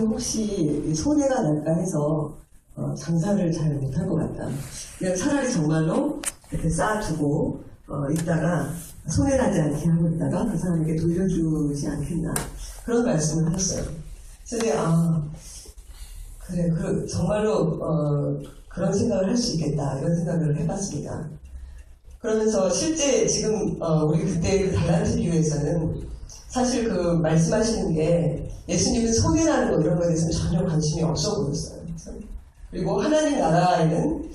혹시 손해가 날까 해서 장사를 잘 못할 것 같다. 그냥 차라리 정말로 이렇게 쌓아두고 있다가 손해나지 않게 하고 있다가 그 사람에게 돌려주지 않겠나 그런 말씀을 하셨어요. 그래서 그래 정말로 그런 생각을 할 수 있겠다 이런 생각을 해봤습니다. 그러면서 실제 지금 우리 그때 그 달란트 비유에서는 사실 그 말씀하시는 게 예수님은 손해라는 거 이런 거에 대해서는 전혀 관심이 없어 보였어요. 그리고 하나님 나라에는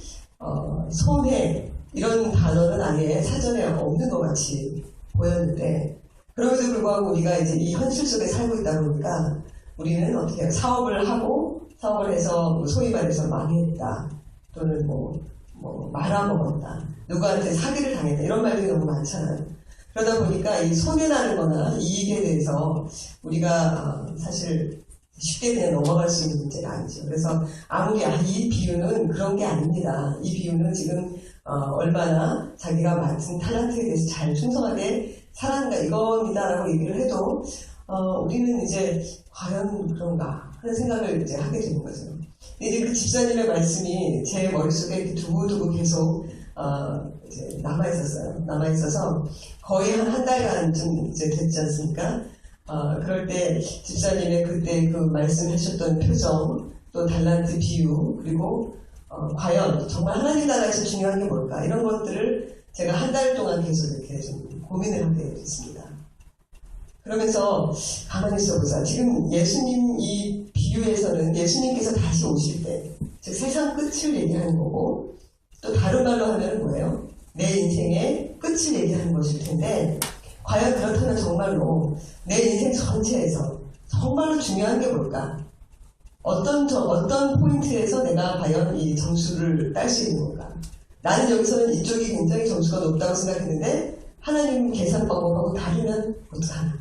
손해 이런 단어는 아예 사전에 없는 것 같이 보였는데 그럼에도 불구하고 우리가 이제 이 현실 속에 살고 있다 보니까 우리는 어떻게 사업을 하고 사업을 해서 소위 말해서 망했다 또는 말아먹었다 누구한테 사기를 당했다 이런 말들이 너무 많잖아요. 그러다 보니까 이 손해나는 거나 이익에 대해서 우리가 사실 쉽게 그냥 넘어갈 수 있는 문제가 아니죠. 그래서 아무리 이 비유는 그런 게 아닙니다. 이 비유는 지금 얼마나 자기가 맡은 탤런트에 대해서 잘 충성하게 살았는가 이겁니다라고 얘기를 해도 우리는 이제 과연 그런가 하는 생각을 이제 하게 되는 거죠. 근데 이제 그 집사님의 말씀이 제 머릿속에 이렇게 두고두고 계속 이제 남아있어서 거의 한 달간쯤 이제 됐지 않습니까? 그럴 때 집사님의 그때 그 말씀하셨던 표정, 또 달란트 비유, 그리고 과연 정말 하나님 나라에서 중요한 게 뭘까? 이런 것들을 제가 한 달 동안 계속 이렇게 좀 고민을 하게 됐습니다. 그러면서 가만히 있어보자. 지금 예수님 이 비유에서는 예수님께서 다시 오실 때, 즉 세상 끝을 얘기하는 거고, 또 다른 말로 하면 뭐예요? 내 인생의 끝을 얘기하는 것일 텐데 과연 그렇다면 정말로 내 인생 전체에서 정말로 중요한 게 뭘까? 어떤 포인트에서 내가 과연 이 점수를 딸 수 있는 건가? 나는 여기서는 이쪽이 굉장히 점수가 높다고 생각했는데 하나님 계산 방법하고 다르면 어떡하나?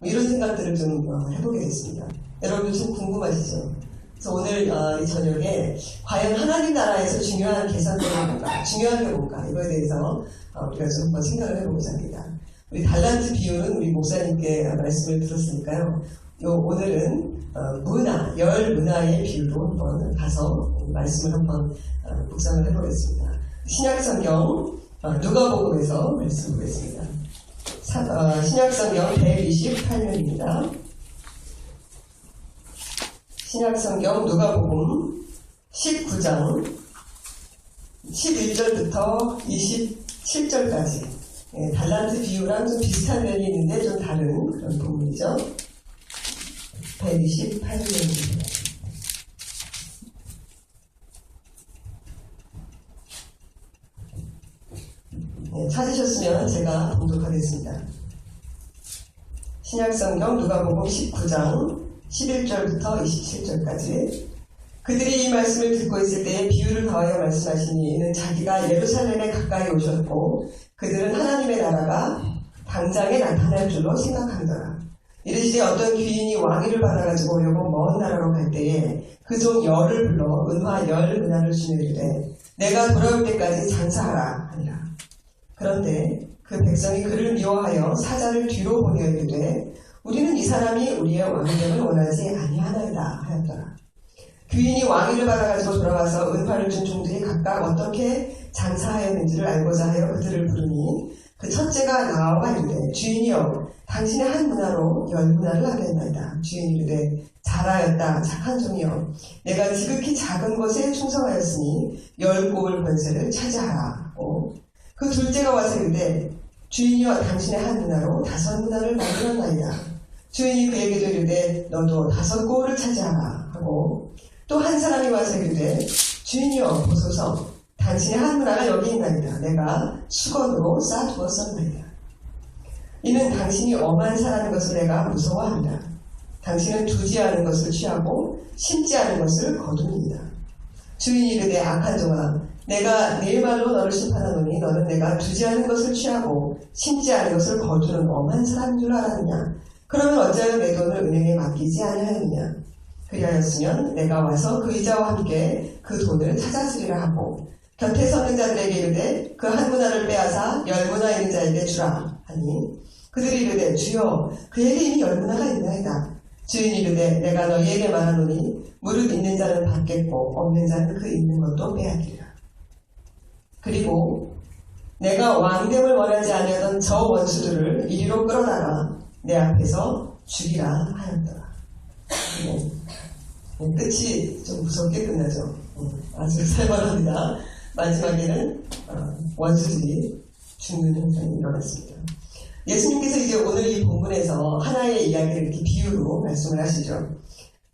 이런 생각들을 좀 해보게 됐습니다. 여러분도 좀 궁금하시죠? 그래서 오늘 이 저녁에 과연 하나님 나라에서 중요한 계산들이 뭔가, 중요한 게 뭔가 이거에 대해서 우리가 좀 한번 생각을 해보고자 합니다. 우리 달란트 비유는 우리 목사님께 말씀을 들었으니까요. 오늘은 열 문화의 비유로 한번 가서 말씀을 한번 묵상을 해보겠습니다. 신약성경 누가복음에서 말씀 보겠습니다. 신약성경 128면입니다. 신약성경 누가복음 19장 11절부터 27절까지 달란트 비유랑 좀 비슷한 면이 있는데 좀 다른 그런 부분이죠. 128면입니다. 찾으셨으면 제가 봉독하겠습니다. 신약성경 누가복음 19장 11절부터 27절까지 그들이 이 말씀을 듣고 있을 때에 비유를 더하여 말씀하시니 이는 자기가 예루살렘에 가까이 오셨고 그들은 하나님의 나라가 당장에 나타날 줄로 생각하더라. 이르시되 어떤 귀인이 왕위를 받아가지고 오려고 먼 나라로 갈 때에 그 종 열을 불러 은화 10은화를 주며 이르되 내가 돌아올 때까지 장사하라 하니라. 그런데 그 백성이 그를 미워하여 사자를 뒤로 보내어 이르되 우리는 이 사람이 우리의 왕됨을 원하지 아니하나이다 하였더라. 귀인이 왕위를 받아가지고 돌아와서 은화를 준 종들이 각각 어떻게 장사하였는지를 알고자 하여 그들을 부르니 그 첫째가 나아와 이르되 주인이여 당신의 한 문화로 10문화를 하겠나이다. 주인이 이르되 잘하였다 착한 종이여 내가 지극히 작은 것에 충성하였으니 10곱을 권세를 차지하라. 그 둘째가 와서 이르되 주인이여 당신의 한 문화로 5문화를 만들었나이다. 주인이 그에게도 이르되 너도 5꼴을 차지하라 하고 또 한 사람이 와서 이르되 주인이여 보소서 당신의 한 문화가 여기 있나이다. 내가 수건으로 쌓아두었었나이다. 이는 당신이 엄한 사라는 것을 내가 무서워합니다. 당신은 두지 않은 것을 취하고 심지 않은 것을 거두니이다. 주인이 이르되 악한 종아 내가 네 말로 너를 심판하노니 너는 내가 두지 않은 것을 취하고 심지 않은 것을 거두는 엄한 사람인 줄 알았느냐. 그러면 어찌하여 내 돈을 은행에 맡기지 아니하였느냐. 그리하였으면 내가 와서 그 이자와 함께 그 돈을 찾았으리라 하고 곁에 서는 자들에게 이르되 그 한 문화를 빼앗아 10문화 있는 자에게 주라 하니 그들이 이르되 주여 그에게 이미 10문화가 있나이다. 주인이 이르되 내가 너희에게 말하노니 무릇 있는 자는 받겠고 없는 자는 그 있는 것도 빼앗기리라. 그리고 내가 왕됨을 원하지 아니하던 저 원수들을 이리로 끌어다가 내 앞에서 죽이라 하였더라. 끝이 좀 무섭게 끝나죠. 아주 살벌합니다. 마지막에는 원수들이 죽는 현상이 일어났습니다. 예수님께서 이제 오늘 이 본문에서 하나의 이야기를 이렇게 비유로 말씀을 하시죠.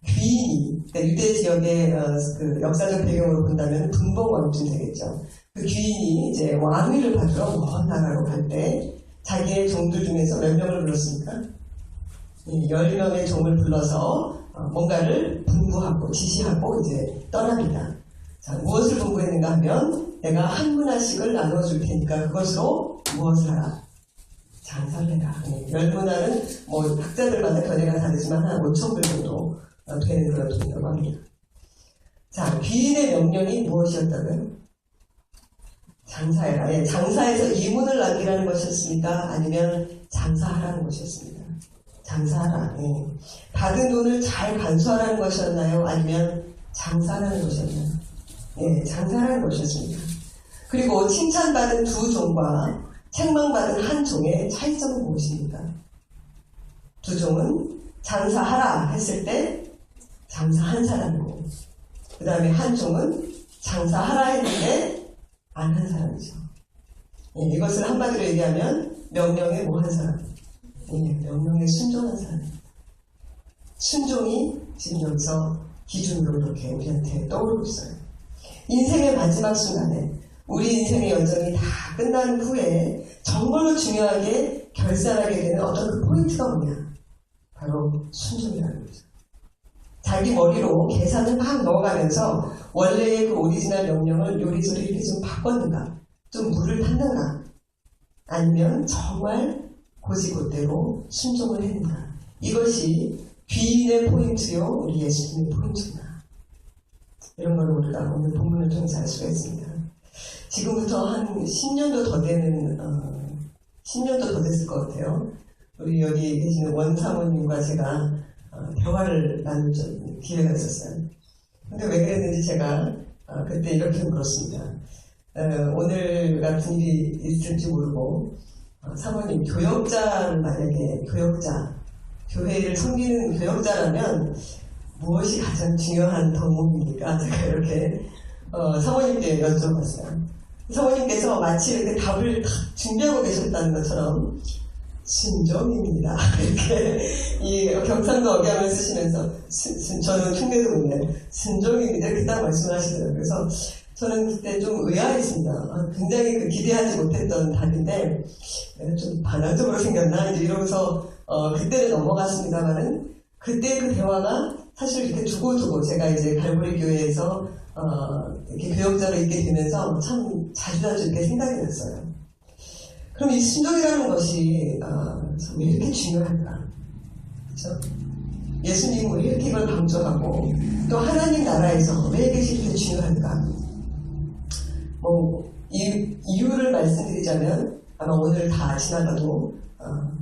귀인이, 그러니까 유대 지역의 그 역사적 배경으로 본다면 분봉왕쯤 되겠죠. 그 귀인이 이제 왕위를 받으러 먼 나라로 갈 때 자기의 종들 중에서 몇 명을 불렀습니까? 10명의 종을 불러서 뭔가를 분부하고 지시하고 이제 떠납니다. 자, 무엇을 분부했는가 하면 내가 한 문화씩을 나눠줄 테니까 그것으로 무엇을 하라? 장사를 해라. 10문화는 뭐 학자들마다 견해가 다르지만 한 5,000불 정도 되는 그런 돈이라고 합니다. 자, 귀인의 명령이 무엇이었다고요? 장사해라. 예, 장사해서 이문을 남기라는 것이었습니까? 아니면 장사하라는 것이었습니다. 장사하라. 예. 받은 돈을 잘 간수하라는 것이었나요? 아니면 장사하라는 것이었나요? 예, 장사하라는 것이었습니다. 그리고 칭찬받은 두 종과 책망받은 한 종의 차이점은 무엇입니까? 두 종은 장사하라 했을 때 장사한 사람이고, 그 다음에 한 종은 장사하라 했는데 안 한 사람이죠. 예, 이것을 한마디로 얘기하면 명령에 뭐 한 사람? 예, 명령에 순종한 사람입니다. 순종이 지금 여기서 기준으로 이렇게 우리한테 떠오르고 있어요. 인생의 마지막 순간에 우리 인생의 여정이 다 끝난 후에 정말로 중요하게 결산하게 되는 어떤 그 포인트가 뭐냐? 바로 순종이라는 거죠. 자기 머리로 계산을 막 넣어가면서 원래의 그 오리지널 명령을 요리조리 이렇게 좀 바꿨는가? 좀 물을 탔는가? 아니면 정말 곧이곧대로 순종을 했는가? 이것이 귀인의 포인트요, 우리 예수님의 포인트구나. 이런 걸 우리가 오늘 본문을 통해서 알 수가 있습니다. 지금부터 한 10년도 더 되는, 10년도 더 됐을 것 같아요. 우리 여기 계시는 원사모님과 제가 대화를 나눌 기회가 있었어요. 근데 왜 그랬는지 제가 그때 이렇게 물었습니다. 오늘 같은 일이 있을지 모르고 사모님 교역자를 만약에 교회를 섬기는 교역자라면 무엇이 가장 중요한 덕목입니까? 제가 이렇게 사모님께 여쭤봤어요. 사모님께서 마치 이렇게 답을 준비하고 계셨다는 것처럼 순종입니다. 이렇게 이 경상도 억양을 쓰시면서 저는 흉내도문에 순종입니다. 이렇게 딱 말씀을 하시더라고요. 그래서 저는 그때 좀 의아했습니다. 굉장히 기대하지 못했던 답인데 내가 좀 반항적으로 생겼나 이제 이러면서 그때는 넘어갔습니다만은 그때 그 대화가 사실 이렇게 두고두고 제가 이제 갈보리 교회에서 이렇게 교역자로 있게 되면서 참 자주자주 이렇게 생각이 났어요. 그럼 이 순종이라는 것이 왜 이렇게 중요할까? 그렇죠? 예수님은 왜 이렇게 이걸 강조하고 또 하나님 나라에서 왜 이렇게 중요할까? 이유를 말씀드리자면 아마 오늘 다 지나가도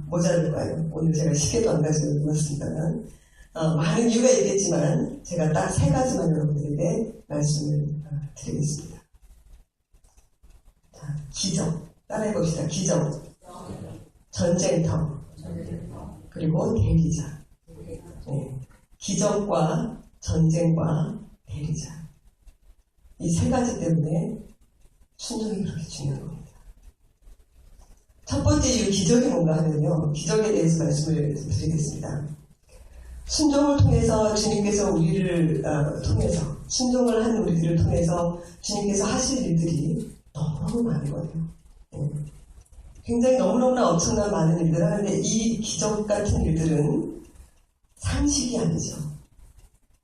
모자랄 거예요. 오늘 제가 시계도 안 가지고 있습니다만 많은 이유가 있겠지만 제가 딱 3가지만 여러분들에게 말씀을 드리겠습니다. 자, 기적. 따라해봅시다. 기적, 전쟁터, 그리고 대리자. 네. 기적과 전쟁과 대리자. 이 3가지 때문에 순종이 그렇게 중요한 겁니다. 첫 번째 이유 기적이 뭔가 하면요. 기적에 대해서 말씀을 드리겠습니다. 순종을 통해서 주님께서 우리를 통해서 순종을 한 우리들을 통해서 주님께서 하실 일들이 너무 많은 거예요. 굉장히 너무너무나 엄청난 많은 일들을 하는데 이 기적 같은 일들은 상식이 아니죠.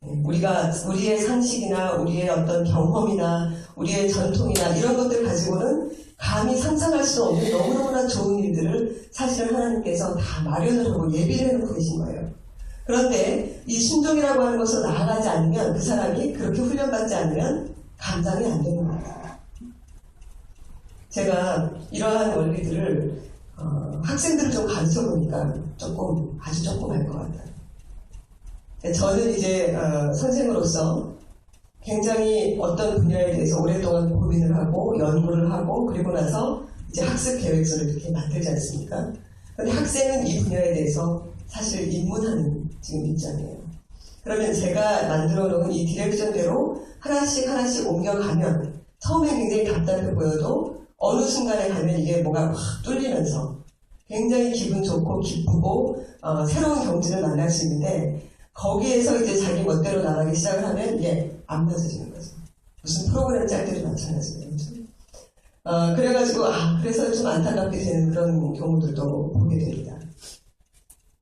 우리의 상식이나 우리의 어떤 경험이나 우리의 전통이나 이런 것들 가지고는 감히 상상할 수 없는 너무너무나 좋은 일들을 사실은 하나님께서 다 마련을 하고 예비를 해놓고 계신 거예요. 그런데 이 순종이라고 하는 것으로 나아가지 않으면 그 사람이 그렇게 훈련받지 않으면 감당이 안 되는 거예요. 제가 이러한 원리들을 학생들을 좀 가르쳐 보니까 아주 조금 알 것 같아요. 저는 이제 선생으로서 굉장히 어떤 분야에 대해서 오랫동안 고민을 하고 연구를 하고 그리고 나서 이제 학습 계획서를 이렇게 만들지 않습니까? 그런데 학생은 이 분야에 대해서 사실 입문하는 지금 입장이에요. 그러면 제가 만들어 놓은 이 디렉션대로 하나씩 옮겨가면 처음에 굉장히 답답해 보여도 어느 순간에 가면 이게 뭐가 확 뚫리면서 굉장히 기분 좋고 기쁘고 새로운 경지를 만날 수 있는데 거기에서 이제 자기 멋대로 나가기 시작을 하면 이게 안 맞아지는 거죠. 무슨 프로그램 짤 때도 마찬가지예요. 그래가지고 그래서 좀 안타깝게 되는 그런 경우들도 보게 됩니다.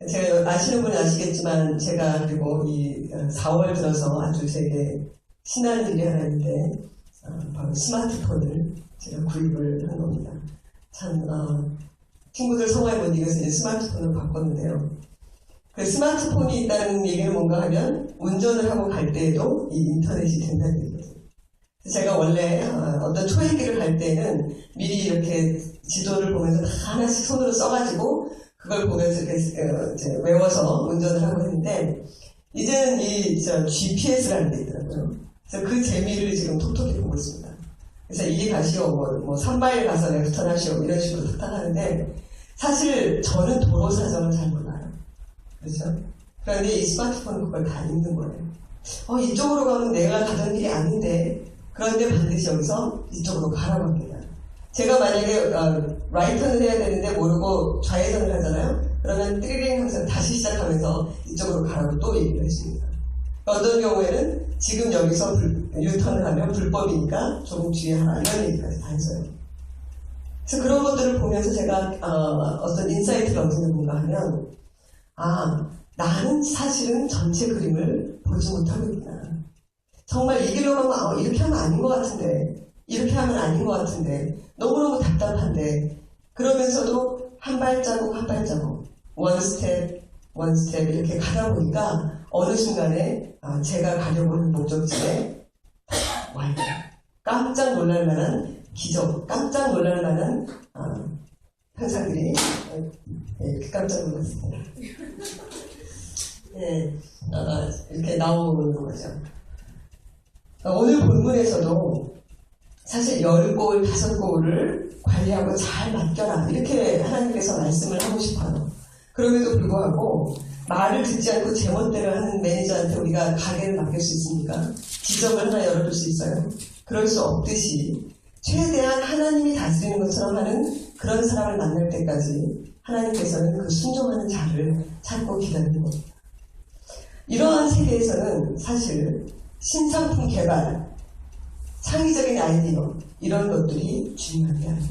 제가 아시는 분이 아시겠지만 제가 그리고 이 4월 들어서 아주 제게 신나는 일이 하나 있는데 바로 스마트폰을 제가 구입을 한 겁니다. 참 친구들 성화에 못 이겨서 이제 스마트폰을 바꿨는데요. 그 스마트폰이 있다는 얘기는 뭔가 하면 운전을 하고 갈 때에도 이 인터넷이 된다는 얘기거든요. 제가 원래 어떤 초행길을 갈 때는 미리 이렇게 지도를 보면서 다 하나씩 손으로 써가지고 그걸 보면서 이렇게 이제 외워서 운전을 하고 했는데 이제는 이 GPS라는 게 있더라고요. 그래서 그 재미를 지금 톡톡히 보고 있습니다. 그래서 이리 가시오, 뭐 3마일 가서 레프턴 하시오 이런 식으로 부탁하는데 사실 저는 도로 사정을 잘 몰라요. 그렇죠? 그런데 이 스마트폰은 그걸 다 읽는 거예요. 이쪽으로 가면 내가 가던 길이 아닌데 그런데 반드시 여기서 이쪽으로 가라고 합니다. 제가 만약에 라이턴을 해야 되는데 모르고 좌회전을 하잖아요. 그러면 띠리링 하면서 다시 시작하면서 이쪽으로 가라고 또 얘기를 해줍니다. 어떤 경우에는 지금 여기서 유턴을 하면 불법이니까 조금 주의하라 이런 얘기까지 다 했어요. 그래서 그런 것들을 보면서 제가 어떤 인사이트를 얻는 게 뭔가 하면 나는 사실은 전체 그림을 보지 못하고 있구나. 정말 이 길로 가면 이렇게 하면 아닌 것 같은데 이렇게 하면 아닌 것 같은데 너무너무 답답한데 그러면서도 한 발자국 한 발자국 원 스텝 이렇게 가다 보니까 어느 순간에 제가 가려고 하는 목적지에 와요. 깜짝 놀랄 만한 기적, 깜짝 놀랄 만한 현상들이 이렇게 깜짝 놀랐습니다. 이렇게 나오는 거죠. 오늘 본문에서도 사실 10골, 5골을 관리하고 잘 맡겨라 이렇게 하나님께서 말씀을 하고 싶어요. 그럼에도 불구하고 말을 듣지 않고 제멋대로 하는 매니저한테 우리가 가게를 맡길 수 있습니까? 지점을 하나 열어줄 수 있어요? 그럴 수 없듯이 최대한 하나님이 다스리는 것처럼 하는 그런 사람을 만날 때까지 하나님께서는 그 순종하는 자를 찾고 기다리는 겁니다. 이러한 세계에서는 사실 신상품 개발, 창의적인 아이디어 이런 것들이 중요한 게 아니에요.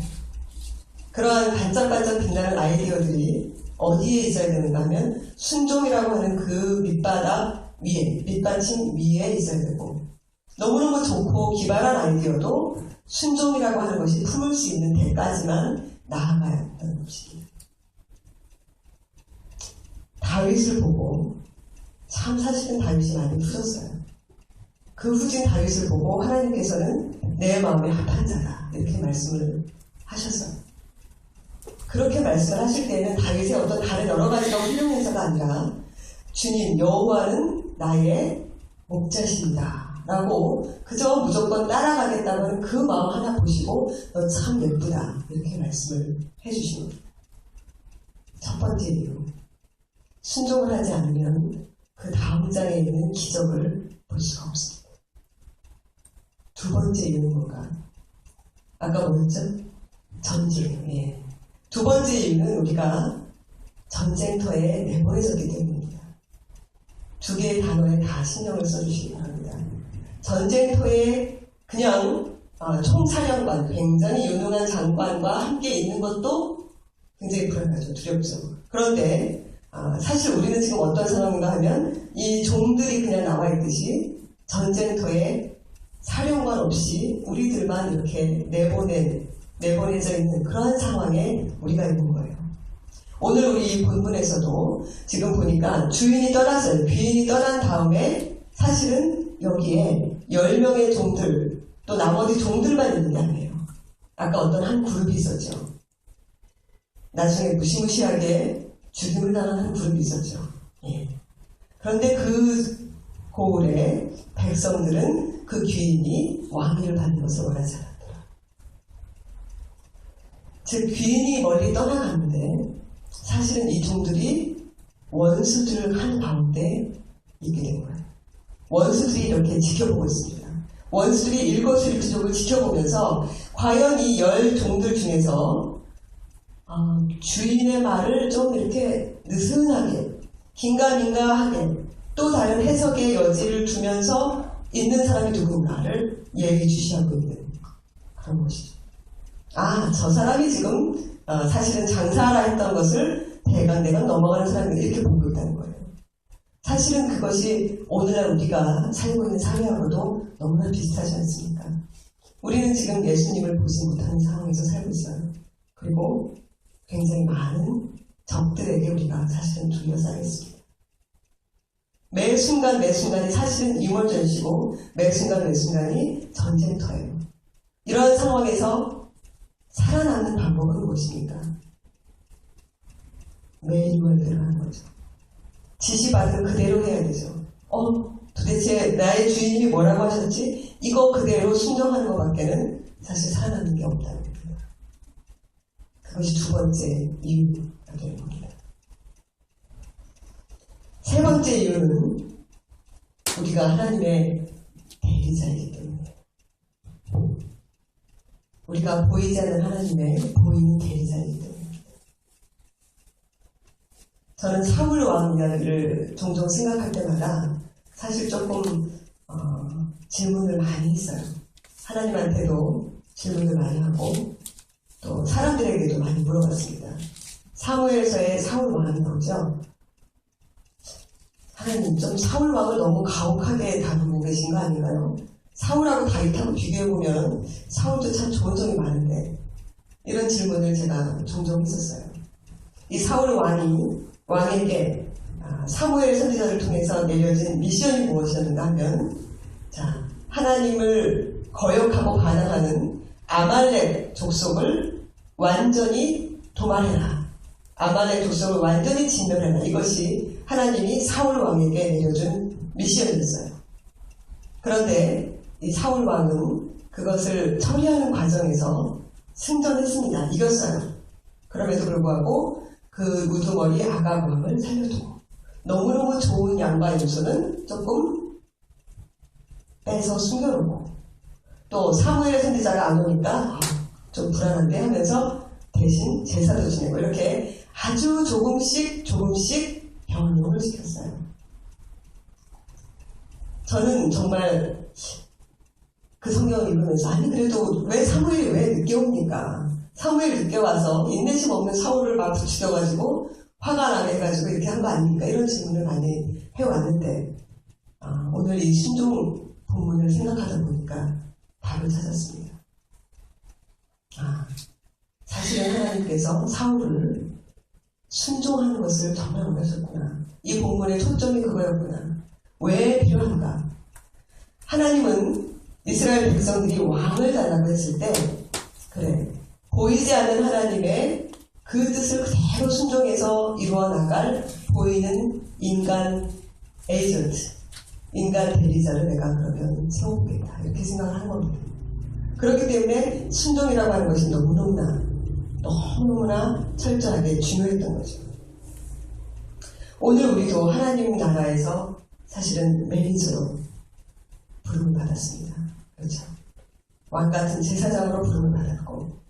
그러한 반짝반짝 빛나는 아이디어들이 어디에 있어야 되는가 하면 순종이라고 하는 그 밑받침 위에 있어야 되고 너무너무 좋고 기발한 아이디어도 순종이라고 하는 것이 품을 수 있는 데까지만 나아가야 한다는 것입니다. 다윗을 보고 참 사실은 다윗이 많이 후졌어요. 그 후진 다윗을 보고 하나님께서는 내 마음에 합한 자다 이렇게 말씀을 하셨어요. 그렇게 말씀을 하실 때는 다윗의 어떤 다른 여러 가지가 훌륭해서가 아니라 주님 여호와는 나의 목자십니다 라고 그저 무조건 따라가겠다는 그 마음 하나 보시고 너 참 예쁘다 이렇게 말씀을 해주신 겁니다. 첫 번째 이유 순종을 하지 않으면 그 다음 장에 있는 기적을 볼 수가 없습니다. 두 번째 이유는 뭔가 아까 뭐였죠? 전쟁. 두 번째 이유는 우리가 전쟁터에 내보내졌기 때문입니다. 두 개의 단어에 다 신경을 써주시기 바랍니다. 전쟁터에 그냥 총사령관, 굉장히 유능한 장관과 함께 있는 것도 굉장히 불안하죠. 두렵죠. 그런데 사실 우리는 지금 어떤 상황인가 하면 이 종들이 그냥 나와 있듯이 전쟁터에 사령관 없이 우리들만 이렇게 내보내져 있는 그런 상황에 우리가 있는 거예요. 오늘 우리 이 본문에서도 지금 보니까 주인이 떠났어요. 귀인이 떠난 다음에 사실은 여기에 10명의 종들 또 나머지 종들만 있는 게 아니에요. 아까 어떤 한 그룹이 있었죠. 나중에 무시무시하게 죽임을 당한 한 그룹이 있었죠. 그런데 그 고을의 백성들은 그 귀인이 왕위를 받는 것을 원하지 않았더라. 즉 귀인이 멀리 떠나갔는데 사실은 이 종들이 원수들을 한 가운데 있게 된 거예요. 원수들이 이렇게 지켜보고 있습니다. 원수들이 일거수일투족을 지켜보면서 과연 이 10종들 중에서 주인의 말을 좀 이렇게 느슨하게 긴가민가하게 또 다른 해석의 여지를 두면서 있는 사람이 누군가를 예의주시하고 있는 그런 것이죠. 저 사람이 지금 사실은 장사하라 했던 것을 대강대강 넘어가는 사람이 이렇게 보고 있다는 거예요. 사실은 그것이 오늘날 우리가 살고 있는 사회하고도 너무나 비슷하지 않습니까? 우리는 지금 예수님을 보지 못하는 상황에서 살고 있어요. 그리고 굉장히 많은 적들에게 우리가 사실은 둘러싸여 있습니다. 매 순간 매 순간이 사실은 임월전시고 매 순간 매 순간이 전쟁터예요. 이런 상황에서 살아남는 방법은 무엇입니까? 매일 임월대로 하는 거죠. 지시받은 그대로 해야 되죠. 도대체 나의 주인이 뭐라고 하셨지? 이거 그대로 순종하는 것밖에는 사실 살아남는 게 없다는 겁니다. 그것이 두 번째 이유가 되는 겁니다. 세 번째 이유는 우리가 하나님의 대리자이기 때문에 우리가 보이지 않는 하나님의 보이는 대리자이기 때문에 저는 사울 왕 이야기를 종종 생각할 때마다 사실 조금 질문을 많이 했어요. 하나님한테도 질문을 많이 하고 또 사람들에게도 많이 물어봤습니다. 사무엘서에 사울 왕이 나오죠. 하나님 좀 사울 왕을 너무 가혹하게 다루고 계신 거 아닌가요? 사울하고 다윗하고 비교해보면 사울도 참 좋은 점이 많은데 이런 질문을 제가 종종 했었어요. 이 사울 왕에게 사무엘 선지자를 통해서 내려진 미션이 무엇이었는가 하면 하나님을 거역하고 반항하는 아말렉 족속을 완전히 도말해라. 아말렉 족속을 완전히 진멸해라. 이것이 하나님이 사울 왕에게 내려준 미션이었어요. 그런데 이 사울 왕은 그것을 처리하는 과정에서 승전했습니다. 이겼어요. 그럼에도 불구하고 그 우두머리 아각 왕을 살려두고 너무너무 좋은 양과 염소는 조금 빼서 숨겨놓고 또 사무엘 선지자가 안 오니까 좀 불안한데 하면서 대신 제사도 지내고 이렇게 아주 조금씩 변형을 시켰어요. 저는 정말 그 성경을 읽으면서 그래도 왜 사무엘이 왜 늦게 옵니까? 사무엘이 늦게 와서 인내심 없는 사울을 막 부추겨가지고 화가 나게 해가지고 이렇게 한 거 아닙니까? 이런 질문을 많이 해왔는데 오늘 이 순종 본문을 생각하다 보니까 답을 찾았습니다. 사실은 하나님께서 사울을 순종하는 것을 정말 원하셨구나. 이 본문의 초점이 그거였구나. 왜 필요한가? 하나님은 이스라엘 백성들이 왕을 달라고 했을 때 그래 보이지 않는 하나님의 그 뜻을 그대로 순종해서 이루어 나갈 보이는 인간 에이전트, 인간 대리자를 내가 그러면 세워보겠다 이렇게 생각을 한 겁니다. 그렇기 때문에 순종이라고 하는 것이 너무너무나 철저하게 중요했던 거죠. 오늘 우리도 하나님 나라에서 사실은 매니저로 부름을 받았습니다. 그렇죠? 왕같은 제사장으로 부름을 받았고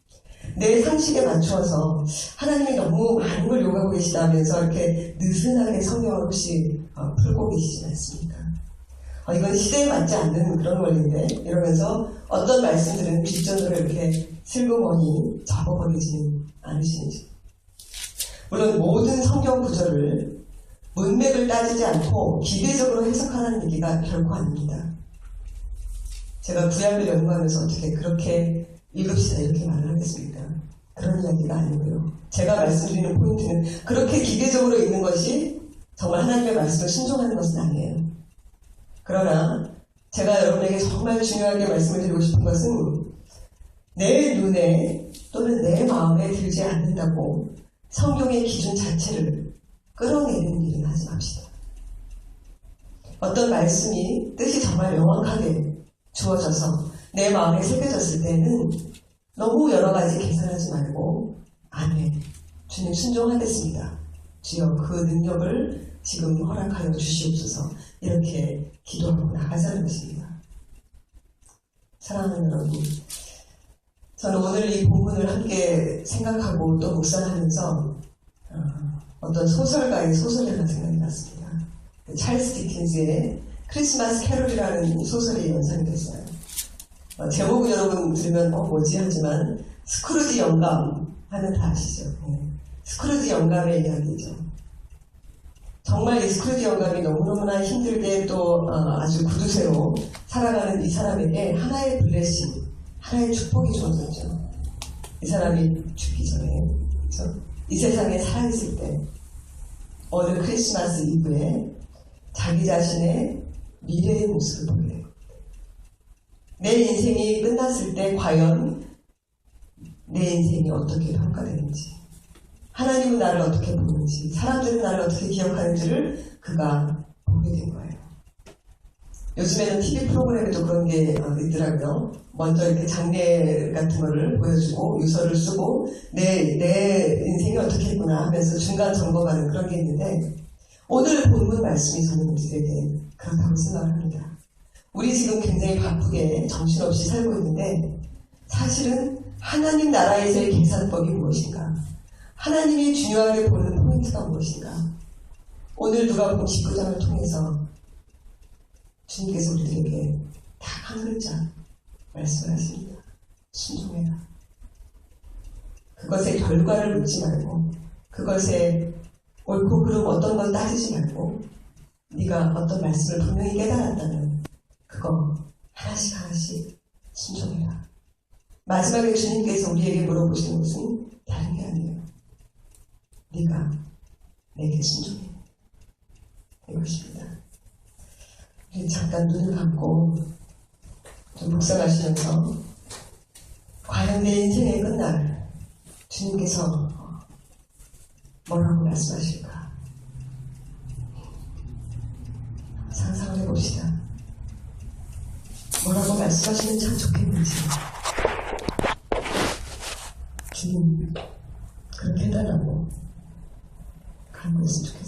내 상식에 맞추어서 하나님이 너무 많은 걸 요구하고 계시다면서 이렇게 느슨하게 성경을 혹시 풀고 계시지 않습니까? 이건 시대에 맞지 않는 그런 원리인데 이러면서 어떤 말씀들은 뒷전으로 이렇게 슬그머니 접어버리지는 않으시는지. 물론 모든 성경 구절을 문맥을 따지지 않고 기계적으로 해석하는 얘기가 결코 아닙니다. 제가 구약을 연구하면서 어떻게 그렇게 읽읍시다 이렇게 말을 하겠습니까? 그런 이야기가 아니고요. 제가 말씀드리는 포인트는 그렇게 기계적으로 읽는 것이 정말 하나님의 말씀을 순종하는 것은 아니에요. 그러나 제가 여러분에게 정말 중요하게 말씀을 드리고 싶은 것은 내 눈에 또는 내 마음에 들지 않는다고 성경의 기준 자체를 끌어내는 일은 하지 맙시다. 어떤 말씀이 뜻이 정말 명확하게 주어져서 내 마음에 새겨졌을 때는 너무 여러 가지 계산하지 말고 아멘, 주님 순종하겠습니다. 주여 그 능력을 지금 허락하여 주시옵소서 이렇게 기도하고 나가자는 것입니다. 사랑하는 여러분, 저는 오늘 이 본문을 함께 생각하고 또 묵상하면서 어떤 소설가의 소설이 하나 생각이 났습니다. 찰스 디킨스의 크리스마스 캐롤이라는 소설이 연상이 됐어요. 제목은 여러분 들으면 뭐지 하지만 스크루지 영감 하는 다 아시죠? 스크루지 영감의 이야기죠. 정말 이 스크루지 영감이 너무너무나 힘들게 또 아주 구두쇠로 살아가는 이 사람에게 하나의 블레싱, 하나의 축복이 주어졌죠. 이 사람이 죽기 전에, 그렇죠? 이 세상에 살아있을 때 어느 크리스마스 이브에 자기 자신의 미래의 모습을 보게 돼요. 내 인생이 끝났을 때 과연 내 인생이 어떻게 평가되는지, 하나님은 나를 어떻게 보는지, 사람들은 나를 어떻게 기억하는지를 그가 보게 된 거예요. 요즘에는 TV 프로그램에도 그런 게 있더라고요. 먼저 이렇게 장례 같은 거를 보여주고 유서를 쓰고 내 인생이 어떻게 했구나 하면서 중간 점검하는 그런 게 있는데, 오늘 본문 말씀이 저는 우리에게 그렇다고 생각을 합니다. 우리 지금 굉장히 바쁘게 정신없이 살고 있는데 사실은 하나님 나라에서의 계산법이 무엇인가? 하나님이 중요하게 보는 포인트가 무엇인가? 오늘 누가복음 19장을 통해서 주님께서 우리에게 딱 한 글자 말씀을 하십니다. 순종해라. 그것의 결과를 묻지 말고, 그것의 옳고 그름 어떤 걸 따지지 말고, 네가 어떤 말씀을 분명히 깨달았다면 그거 하나씩 하나씩 순종해라. 마지막에 주님께서 우리에게 물어보시는 것은 다른 게 아니에요. 네가 내게 순종해. 이것입니다. 잠깐 눈을 감고 좀 묵상하시면서 과연 내 인생의 끝날 주님께서 뭐라고 말씀하실까 상상을 해봅시다. 뭐라고 말씀하시면 참 좋겠는지. 주님 그렇게 해달라고 간구했으면 좋겠습니다.